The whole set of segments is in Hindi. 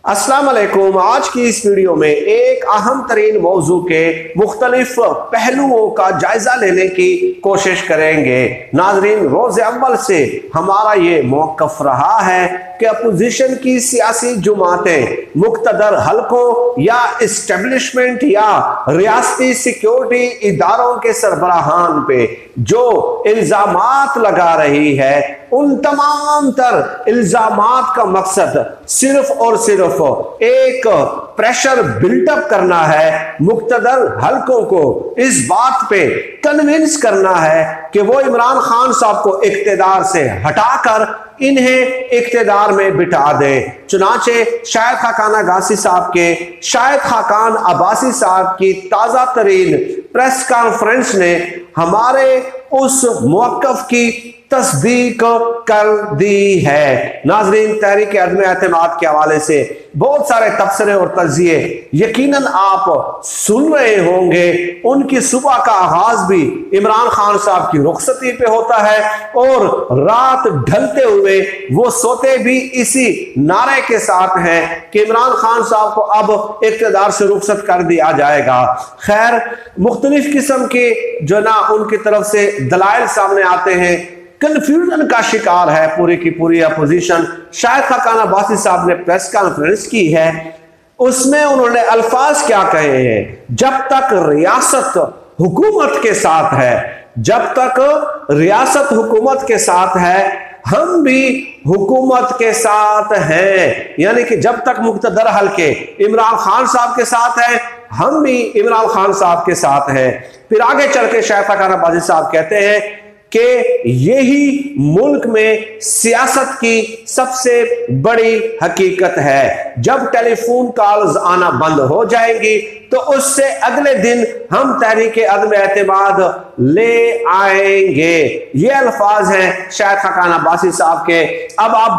अस्सलाम वालेकुम। आज की इस वीडियो में एक अहम तरीन मौजू के मुख्तलिफ पहलुओं का जायजा लेने की कोशिश करेंगे। नाजरीन, रोज अव्वल से हमारा ये मौक़िफ़ रहा है कि अपोजिशन की सियासी जमातें मुक़्तदर हलकों या इस्टेब्लिशमेंट या रियासती सिक्योरिटी इदारों के सरबराहान पे जो इल्ज़ामात लगा रही है, उन तमाम तर इल्ज़ामात का मकसद सिर्फ और सिर्फ एक प्रेशर बिल्टअप करना है, मुक़्तदर हलकों को इस बात पे कन्विंस करना है कि वो इमरान खान साहब को इक़्तिदार से हटाकर इन्हें इक़्तिदार में बिठा दे। चुनाचे शाहिद खाकान अगासी साहब के शाहिद खाकान अब्बासी साहब की ताज़ा तरीन प्रेस कॉन्फ्रेंस ने हमारे उस मौक़िफ़ की तस्दीक कर दी है। नाजरीन, तहरीक अदम एतमाद के हवाले से बहुत सारे तबसरे और तजिए यकीनन आप सुन रहे होंगे। उनकी सुबह का आगाज भी इमरान खान साहब की रुखसती पे होता है और रात ढलते हुए वो सोते भी इसी नारे के साथ हैं कि इमरान खान साहब को अब इक़्तिदार से रुखसत कर दिया जाएगा। खैर, मुख्तलिफ किस्म के जो ना उनकी तरफ से दलाइल सामने आते हैं। कंफ्यूजन का शिकार है पूरी की पूरी अपोजिशन। शाहिद खाकान अब्बासी साहब ने प्रेस कॉन्फ्रेंस की है, उसमें उन्होंने अल्फाज क्या कहे हैं, जब तक रियासत हुकूमत के साथ है, जब तक रियासत हुकूमत के साथ है, हम भी हुकूमत के साथ हैं। यानी कि जब तक मुक़्तदर हल्के इमरान खान साहब के साथ हैं, हम भी इमरान खान साहब के साथ हैं। फिर आगे चल के शाहिद खाकान अब्बासी साहब कहते हैं कि यही मुल्क में सियासत की सबसे बड़ी हकीकत है। जब टेलीफोन कॉल्स आना बंद हो जाएंगी तो उससे अगले दिन हम तहरीक अदम एतमाद ले आएंगे। ये अल्फाज हैं शाहिद खाकान अब्बासी साहब के। अब आप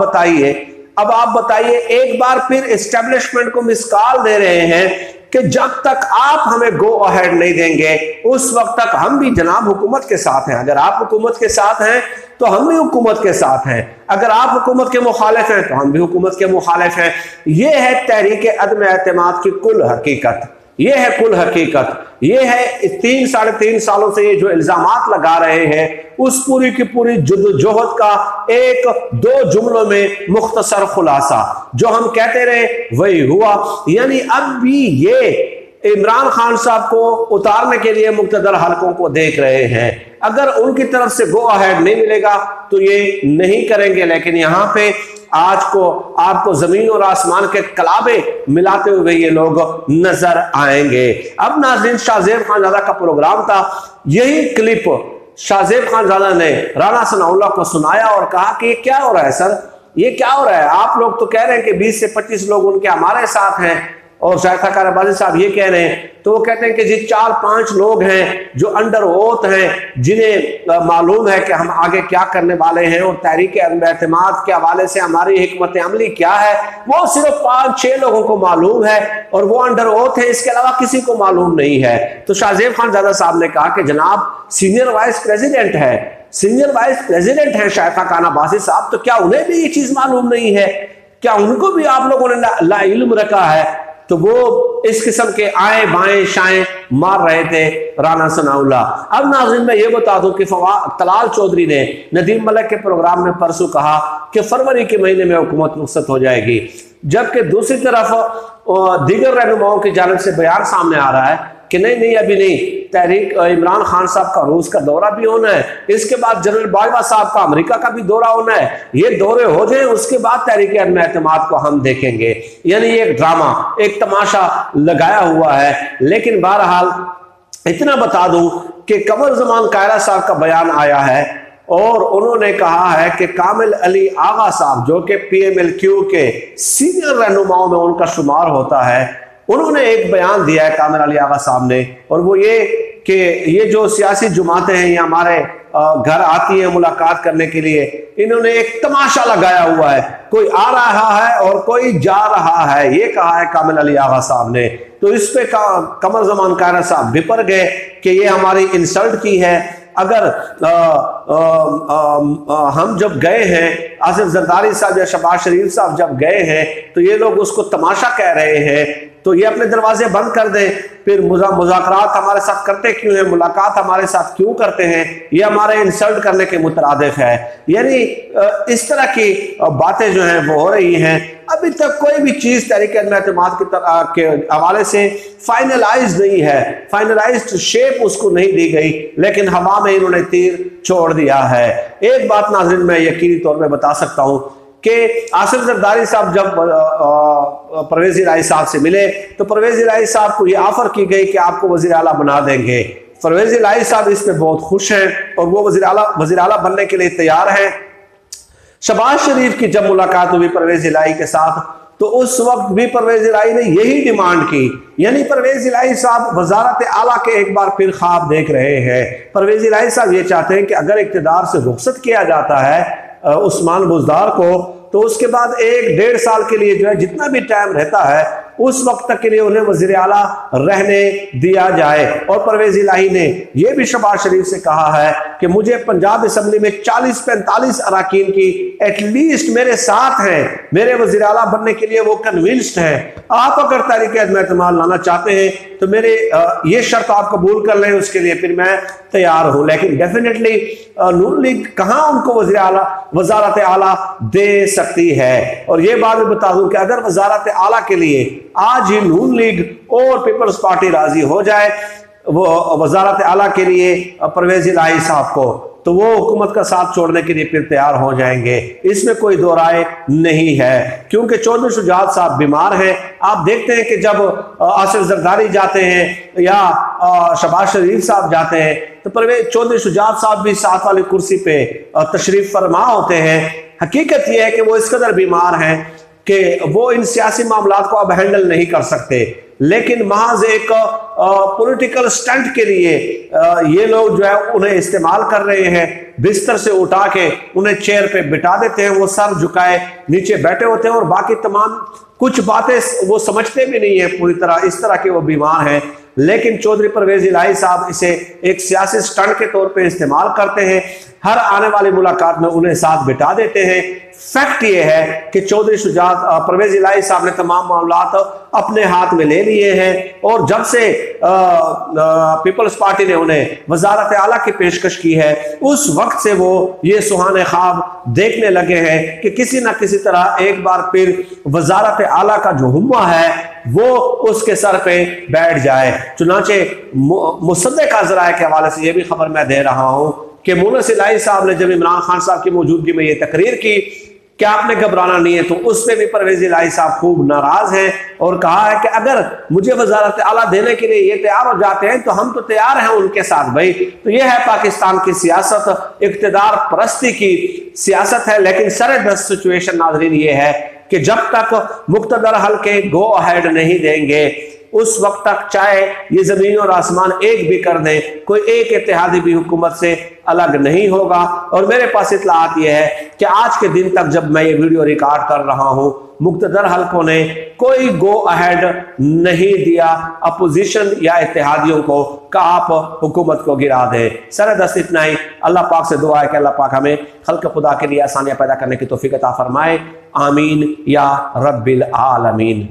बताइए, एक बार फिर एस्टेब्लिशमेंट को मिसकॉल दे रहे हैं कि जब तक आप हमें गो अहेड नहीं देंगे उस वक्त तक हम भी जनाब हुकूमत के साथ हैं। अगर आप हुकूमत के साथ हैं तो हम भी हुकूमत के साथ हैं, अगर आप हुकूमत के मुखालिफ हैं तो हम भी हुकूमत के मुखालिफ हैं। यह है तहरीक अदम एतमाद की कुल हकीकत। यह है कुल हकीकत। यह है 3 साढ़े 3 सालों से ये जो इल्जामात लगा रहे हैं उस पूरी की पूरी जुद्दोजहद का एक दो जुमलों में मुख्तसर खुलासा। जो हम कहते रहे वही हुआ। यानी अब भी ये इमरान खान साहब को उतारने के लिए मुक़्तदर हलकों को देख रहे हैं। अगर उनकी तरफ से गो अहेड नहीं मिलेगा तो ये नहीं करेंगे। लेकिन यहाँ पे आज को आपको जमीन और आसमान के कलाबे मिलाते हुए ये लोग नजर आएंगे। अब नाज़रीन, शाहज़ेब खानज़ादा का प्रोग्राम था। यही क्लिप शाहज़ेब खानज़ादा ने राना सनाउल्लाह को सुनाया और कहा कि ये क्या हो रहा है सर, ये क्या हो रहा है। आप लोग तो कह रहे हैं कि 20 से 25 लोग उनके हमारे साथ हैं और शाहिद खाकान अब्बासी साहब ये कह रहे हैं, तो वो कहते हैं कि जी 4-5 लोग हैं जो अंडर ओथ हैं, जिन्हें मालूम है कि हम आगे क्या करने वाले हैं और तहरीक अदम एतमाद के हवाले से हमारी हिकमत अमली क्या है, वो सिर्फ 5-6 लोगों को मालूम है और वो अंडर ओथ है, इसके अलावा किसी को मालूम नहीं है। तो शाहज़ेब खानज़ादा साहब ने कहा कि जनाब सीनियर वाइस प्रेसिडेंट है शाहिद खाकान अब्बासी साहब, तो क्या उन्हें भी ये चीज मालूम नहीं है? क्या उनको भी आप लोगों ने ला इल्म रखा है? तो वो इस किस्म के आए बाएं शाएं मार रहे थे राना सनाउल्लाह। अब नाज़रीन, मैं ये बता दूं कि तलाल चौधरी ने नदीम मलिक के प्रोग्राम में परसों कहा कि फरवरी के महीने में हुकूमत रुखसत हो जाएगी, जबकि दूसरी तरफ दीगर रहनुमाओं की जानिब से बयान सामने आ रहा है कि नहीं अभी नहीं, तहरीक इमरान खान साहब का रूस का दौरा भी होना है, इसके बाद जनरल बाजवा साहब का अमेरिका का भी दौरा होना है, ये दौरे हो जाए उसके बाद तहरीक अदम एतमाद को हम देखेंगे। यानी एक ड्रामा, एक तमाशा लगाया हुआ है। लेकिन बहरहाल इतना बता दूं कि कमर ज़मान कायरा साहब का बयान आया है और उन्होंने कहा है कि कामिल अली आगा साहब, जो कि PMLQ के सीनियर रहनुमाओं में उनका शुमार होता है, उन्होंने एक बयान दिया है कामिल अली आगा साहब ने, और वो ये कि ये जो सियासी जमातें हैं ये हमारे घर आती हैं मुलाकात करने के लिए, इन्होंने एक तमाशा लगाया हुआ है, कोई आ रहा है और कोई जा रहा है, ये कहा है कामिल अली आगा साहब ने। तो इस पे कमर ज़मान कायरा साहब बिपर गए कि ये हमारी इंसल्ट की है, अगर हम जब गए हैं, आसिफ जरदारी साहब या शहबाज शरीफ साहब जब गए हैं तो ये लोग उसको तमाशा कह रहे हैं, तो ये अपने दरवाजे बंद कर दें। फिर मुज़ाकरात हमारे साथ करते क्यों हैं, मुलाकात हमारे साथ क्यों करते हैं, ये हमारे इंसल्ट करने के मुतरादिफ है। यानी इस तरह की बातें जो हैं वो हो रही हैं। अभी तक कोई भी चीज तहरीक एतमाद के हवाले से फाइनलाइज नहीं है, फाइनलाइज्ड शेप उसको नहीं दी गई, लेकिन हवा में इन्होंने तीर छोड़ दिया है। एक बात नाज़रीन मैं यकीनी तौर पर बता सकता हूं कि आसिफ जरदारी साहब जब परवेज इलाही साहब से मिले तो परवेज इलाही साहब को यह ऑफर की गई कि आपको वजीर आला बना देंगे। परवेज इलाही साहब इस पे बहुत खुश हैं और वो वजीर आला बनने के लिए तैयार हैं। शहबाज शरीफ की जब मुलाकात हुई परवेज इलाही के साथ तो उस वक्त भी परवेज इलाही ने यही डिमांड की, यानी परवेज इलाही साहब वजारत आला के एक बार फिर ख्वाब देख रहे हैं। परवेज इलाही साहब ये चाहते हैं कि अगर इक़्तिदार से रुखसत किया जाता है उस्मान बुज़दार को तो उसके बाद 1-1.5 साल के लिए जो है जितना भी टाइम रहता है उस वक्त तक के लिए उन्हें वजीर आला रहने दिया जाए। और परवेज इलाही ने यह भी शहबाज शरीफ से कहा है कि मुझे पंजाब असम्बली में 40-45 अराकीन की एटलीस्ट मेरे साथ हैं, मेरे वजीर आला बनने के लिए वो कन्विंस्ड हैं। आप अगर तहरीक एतमाद लाना चाहते हैं तो मेरे ये शर्त आप कबूल कर लें, उसके लिए फिर मैं तैयार हूं। लेकिन डेफिनेटली नून लीग कहां उनको वजारत आला दे सकती है। और ये बात भी बता दूं कि अगर वजारत आला के लिए आज ही नून लीग और पीपल्स पार्टी राजी हो जाए वो वजारत आला के लिए परवेज इलाही साहब को, तो वो हुकूमत का साथ छोड़ने के लिए फिर तैयार हो जाएंगे, इसमें कोई दो राय नहीं है। क्योंकि चौधरी शुजात साहब बीमार हैं। आप देखते हैं कि जब आसिफ जरदारी जाते हैं या शहबाज शरीफ साहब जाते हैं तो परवेज चौधरी शुजात साहब भी साथ वाली कुर्सी पे तशरीफ फरमा होते हैं। हकीकत यह है कि वो इस कदर बीमार हैं कि वो इन सियासी मामलात को अब हैंडल नहीं कर सकते, लेकिन महज एक पॉलिटिकल स्टंट के लिए ये लोग जो है उन्हें इस्तेमाल कर रहे हैं। बिस्तर से उठा के उन्हें चेयर पे बिठा देते हैं, वो सर झुकाए नीचे बैठे होते हैं और बाकी तमाम कुछ बातें वो समझते भी नहीं है पूरी तरह, इस तरह के वो बीमार हैं। लेकिन चौधरी परवेज इलाही साहब इसे एक सियासी स्टंट के तौर पे इस्तेमाल करते हैं, हर आने वाली मुलाकात में उन्हें साथ बिठा देते हैं। फैक्ट ये है कि चौधरी परवेज इलाही साहब ने तमाम मामलात अपने हाथ में ले लिए हैं और जब से पीपल्स पार्टी ने उन्हें वजारत आला की पेशकश की है उस वक्त से वो ये सुहाने ख्वाब देखने लगे हैं कि किसी ना किसी तरह एक बार फिर वजारत आला का जो हुम्मा है वो उसके सर पे बैठ जाए। चुनाचे मुसद्दक़ ज़राए के हवाले से यह भी खबर मैं दे रहा हूं कि मुनस इलाही साहब ने जब इमरान खान साहब की मौजूदगी में ये तकरीर की कि आपने घबराना नहीं है, तो उस पर भी परवेज इलाही साहब खूब नाराज हैं और कहा है कि अगर मुझे वजारत आला देने के लिए ये तैयार हो जाते हैं तो हम तो तैयार हैं उनके साथ भाई। तो ये है पाकिस्तान की सियासत, इक़्तिदार परस्ती की सियासत है। लेकिन सरदस्त सिचुएशन नाज़रीन ये है कि जब तक मुक़्तदर हल्के गो अहेड नहीं देंगे उस वक्त तक चाहे ये जमीन और आसमान एक भी कर दें, कोई एक इत्तेहादी भी हुकूमत से अलग नहीं होगा। और मेरे पास इत्तलात ये है कि आज के दिन तक जब मैं ये वीडियो रिकॉर्ड कर रहा हूं मुक़्तदर हल्कों ने कोई गो अहेड नहीं दिया अपोजिशन या इत्तेहादियों को कि आप हुकूमत को गिरा दें। सरदस्त इतना ही। अल्लाह पाक से दुआ है कि अल्लाह पाक हमें खल्क़ खुदा के लिए आसानियां पैदा करने की तौफीक अता फरमाए। आमीन या रब्बिल आलमीन।